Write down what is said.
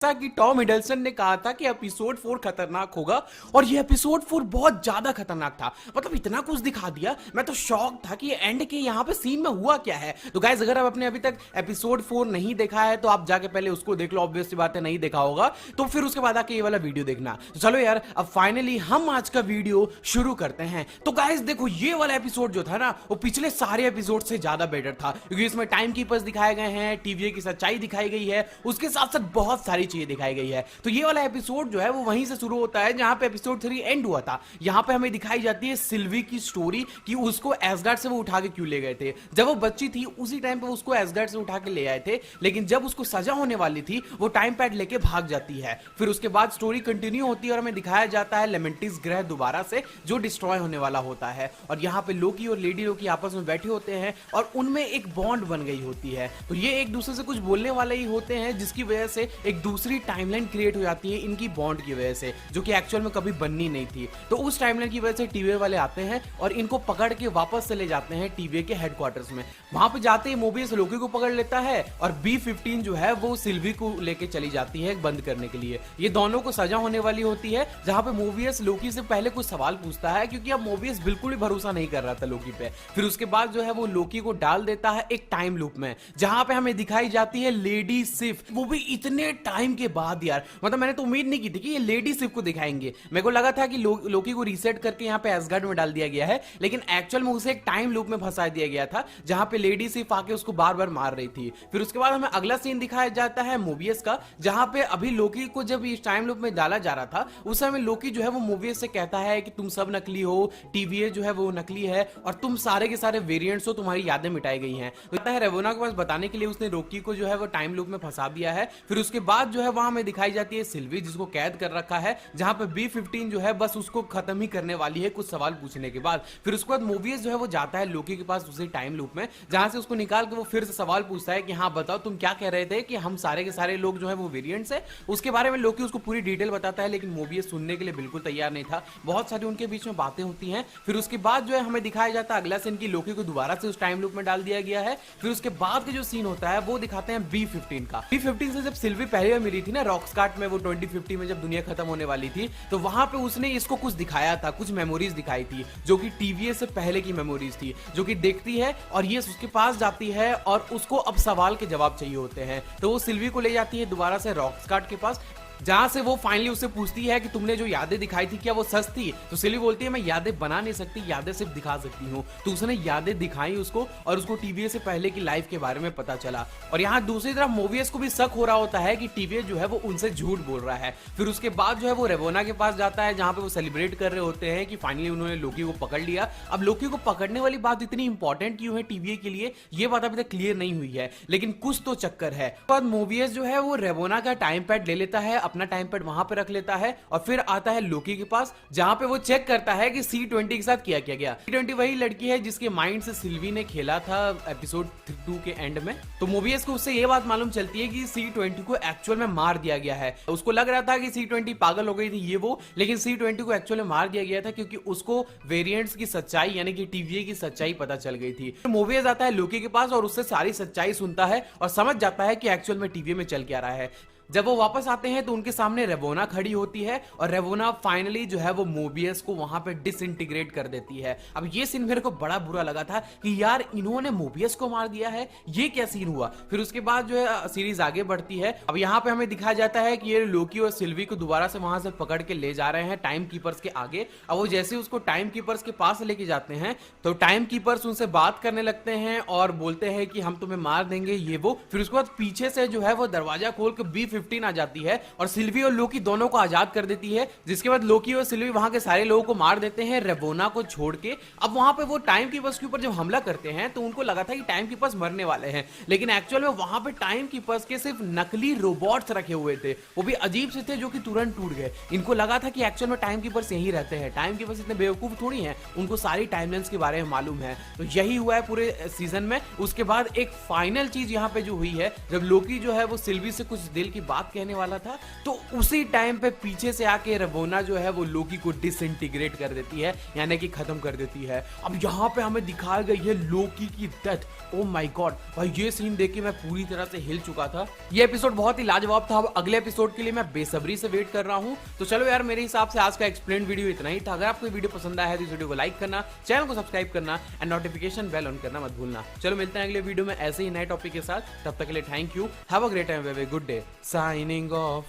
जैसा कि Tom Hiddleston ने कहा था कि एपिसोड 4 खतरनाक होगा और ये एपिसोड 4 बहुत ज्यादा खतरनाक था। मतलब इतना कुछ दिखा दिया, मैं तो शॉक था कि एंड के यहाँ पे सीन में हुआ क्या है। तो गाइस अगर आप अपने अभी तक एपिसोड 4 नहीं देखा है तो आप जाके पहले उसको देख लो, ऑब्वियसली बात है नहीं देखा होगा तो फिर उसके बाद आके ये वाला वीडियो देखना। तो चलो यार अब फाइनली हम आज का वीडियो शुरू करते हैं। तो गाइस देखो ये वाला एपिसोड जो था ना वो पिछले सारे एपिसोड से ज्यादा बेटर था, क्योंकि इसमें टाइम कीपर्स दिखाए गए हैं, टीवीए की सच्चाई दिखाई गई है, उसके साथ साथ बहुत सारी चीजें दिखाई गई है। तो ये वाला एपिसोड जो है वो वहीं से शुरू होता है जहां पे एपिसोड 3 एंड हुआ था। यहां पे हमें दिखाई जाती है सिल्वी की स्टोरी कि उसको एसगार्ड से वो उठा के क्यों ले गए थे। जब वो बच्ची थी उसी टाइम पे उसको एसगार्ड से उठा के ले आए थे, लेकिन जब उसको सजा होने वाली थी वो टाइम पैड लेके भाग जाती है। फिर उसके बाद स्टोरी कंटिन्यू होती है और हमें दिखाया जाता है लेमेंटिस ग्रह दोबारा से जो डिस्ट्रॉय होने वाला होता है, और यहाँ पे लोकी और लेडी लोकी आपस में बैठे होते हैं और उनमें एक बॉन्ड बन गई होती है। तो ये एक दूसरे से कुछ बोलने वाले ही होते हैं, जिसकी वजह से एक दूसरी टाइमलाइन क्रिएट हो जाती है इनकी बॉन्ड की वजह से, जो कि एक्चुअल में कभी बननी नहीं थी। तो उस टाइमलाइन की वजह से टीवीए वाले आते हैं और इनको पकड़ के वापस चले जाते हैं टीवीए के हेडक्वार्टर्स में। वहां पे जाते ही मोबियस लोकी को पकड़ लेता है और B-15 जो है वो सिल्वी को लेके चली जाती है बंद करने के लिए। ये दोनों को सजा होने वाली होती है, जहां पे मोबियस लोकी से पहले कुछ सवाल पूछता है, क्योंकि अब मोबियस बिल्कुल भी भरोसा नहीं कर रहा था लोकी पे। फिर उसके बाद जो है वो लोकी को डाल देता है एक टाइम लूप में, जहां पे हमें दिखाई जाती है लेडी सिफ, वो भी इतने टाइम के बाद यार। मतलब मैंने तो उम्मीद नहीं की थी कि ये लेडी सिफ को दिखाएंगे। मेरे को लगा था कि लोकी को रीसेट करके यहाँ पे एसगार्ड में डाल दिया गया है, लेकिन एक्चुअल में उसे एक टाइम लूप में फंसा दिया गया था जहां पे लेडी सिफ आके उसको बार बार मार रही थी। फिर उसके बाद हमें अगला सीन दिखाया जाता है मोबियस का, जहां पे अभी लोकी को जब इस टाइम लूप में डाला जा रहा था उस समय लोकी जो है वो मोबियस से कहता है कि तुम सब नकली हो, टीवीए जो है वो नकली है और तुम सारे के सारे वेरिएंट्स हो, तुम्हारी यादें मिटाई गई हैं। तो रेवोना के पास बताने के लिए उसने लोकी को जो है वो टाइम लूप में फंसा दिया है। फिर उसके बाद जो है वहां हमें दिखाई जाती है सिल्वी, जिसको कैद कर रखा है, जहां पे B-15 जो है बस उसको खत्म ही करने वाली है कुछ सवाल पूछने के बाद। फिर उसके बाद मोबियस जो है वो जाता है लोकी के पास उसी टाइम लूप में, जहां से उसको निकाल के वो फिर से सवाल पूछता है कि हाँ बताओ तुम क्या कह रहे थे कि हम सारे के सारे लोग जो है वो वेरिएंट्स है। उसके बारे में लोकी उसको पूरी डिटेल बताता है, लेकिन मोबियस सुनने के लिए बिल्कुल तैयार नहीं था। बहुत सारी उनके बीच में बातें होती हैं। फिर उसके बाद जो है हमें दिखाया जाता है अगला सीन की लोकी को दोबारा से उस टाइम लूप में डाल दिया गया है। फिर उसके बाद का जो सीन होता है वो दिखाते हैं B-15 का। B-15 से जब सिल्वी पहले बार मिली थी ना रॉकस्कार्ट में, वो 2050 में जब दुनिया खत्म होने वाली थी, तो वहां पे उसने इसको कुछ दिखाया था, कुछ मेमोरीज दिखाई थी जो कि टीवीए से पहले की मेमोरीज थी, जो कि देखती है और ये उसके पास जाती है और उसको अब सवाल के जवाब चाहिए होते हैं। तो वो सिल्वी को ले जाती है दोबारा से रॉकस्कार्ट के पास, जहां से वो फाइनली उससे पूछती है कि तुमने जो यादें दिखाई थी क्या वो सच थी। तो सिल्वी बोलती है मैं यादें बना नहीं सकती, यादें सिर्फ दिखा सकती हूँ। तो उसने यादें दिखाई उसको और उसको टीवीए से पहले की लाइफ के बारे में पता चला। और यहाँ दूसरी तरफ मोबियस को भी शक हो रहा होता है कि टीवीए जो है वो उनसे झूठ बोल रहा है। फिर उसके बाद जो है वो रेवोना के पास जाता है, जहां पे वो सेलिब्रेट कर रहे होते हैं कि फाइनली उन्होंने लोकी को पकड़ लिया। अब लोकी को पकड़ने वाली बात इतनी इंपॉर्टेंट क्यों है टीवीए के लिए, ये बात अभी तक क्लियर नहीं हुई है, लेकिन कुछ तो चक्कर है। बाद मोबियस जो है वो रेवोना का टाइम पैड ले लेता है, अपना टाइम पैड वहां पे रख लेता है और फिर आता है लोकी के पास, जहां पे वो चेक करता है कि C-20 के साथ क्या किया गया। C-20 वही लड़की है जिसके माइंड से सिल्वी ने खेला था एपिसोड 2 के एंड में। तो मोबियस को उससे ये बात मालूम चलती है कि C-20 को एक्चुअल में मार दिया गया है। उसको लग रहा था कि C-20 पागल हो गई थी ये वो, लेकिन C-20 को एक्चुअल में मार दिया गया था क्योंकि उसको वेरिएंट्स की सच्चाई यानी कि टीवीए की सच्चाई पता चल गई थी। तो मोबियस आता है लोकी के पास और उससे सारी सच्चाई सुनता है और समझ जाता है कि एक्चुअल में टीवीए में चल क्या रहा है। जब वो वापस आते हैं तो उनके सामने रेवोना खड़ी होती है और रेवोना फाइनली जो है वो मोबियस को वहां पे डिसइंटीग्रेट कर देती है। अब ये सीन मेरे को बड़ा बुरा लगा था कि यार इन्होंने मोबियस को मार दिया है, ये क्या सीन हुआ। फिर उसके बाद जो है सीरीज आगे बढ़ती है। अब यहाँ पे हमें दिखाया जाता है कि ये लोकी और सिल्वी को दोबारा से वहां से पकड़ के ले जा रहे हैं टाइम कीपर्स के आगे। अब वो जैसे उसको टाइम कीपर्स के पास लेके जाते हैं तो टाइम कीपर्स उनसे बात करने लगते हैं और बोलते हैं कि हम तुम्हें मार देंगे ये वो। फिर उसके बाद पीछे से जो है वो दरवाजा खोल के B-15 आ जाती है और सिल्वी और लोकी दोनों को आजाद कर देती है, जिसके बाद लोकी और सिल्वी वहां के सारे लोगों को मार देते हैं रेवोना को छोड़ के। अब वहां पे वो टाइम कीपर्स के ऊपर जब हमला करते हैं तो उनको लगा था कि टाइम कीपर्स मरने वाले हैं, लेकिन एक्चुअल में वहां पे टाइम कीपर्स के सिर्फ नकली रोबोट्स रखे हुए थे, वो भी अजीब से थे जो कि तुरंत टूट गए। इनको लगा था कि एक्चुअल में टाइम कीपर्स यही रहते हैं, टाइम कीपर्स इतने बेवकूफ थोड़ी हैं, उनको सारी टाइमलाइंस के बारे में मालूम है। तो यही हुआ है पूरे सीजन में। उसके बाद एक फाइनल चीज यहाँ पे जो हुई है, जब लोकी जो है वो सिल्वी से कुछ दिल की बात कहने वाला था, तो उसी टाइम पे पीछे से आके रवोना जो है वो लोकी को डिसइंटीग्रेट कर देती है, यानी कि खत्म कर देती है। अब यहाँ पे हमें दिखाई गई है लोकी की डेथ। ओ माय गॉड भाई, ये सीन देख के मैं पूरी तरह से हिल चुका था। ये एपिसोड बहुत ही लाजवाब था। अब अगले एपिसोड के लिए मैं बेसब्री से वेट कर रहा हूँ। तो चलो यार, मेरे हिसाब से आज का एक्सप्लेन वीडियो इतना ही था। अगर आपको वीडियो पसंद आया है तो इस वीडियो को लाइक करना, चैनल को सब्सक्राइब करना एंड नोटिफिकेशन बेल ऑन करना मत भूलना। चलो मिलते हैं अगले वीडियो में ऐसे ही नए टॉपिक के साथ। तब तक के लिए thank you, have a great time, have a good day, signing off.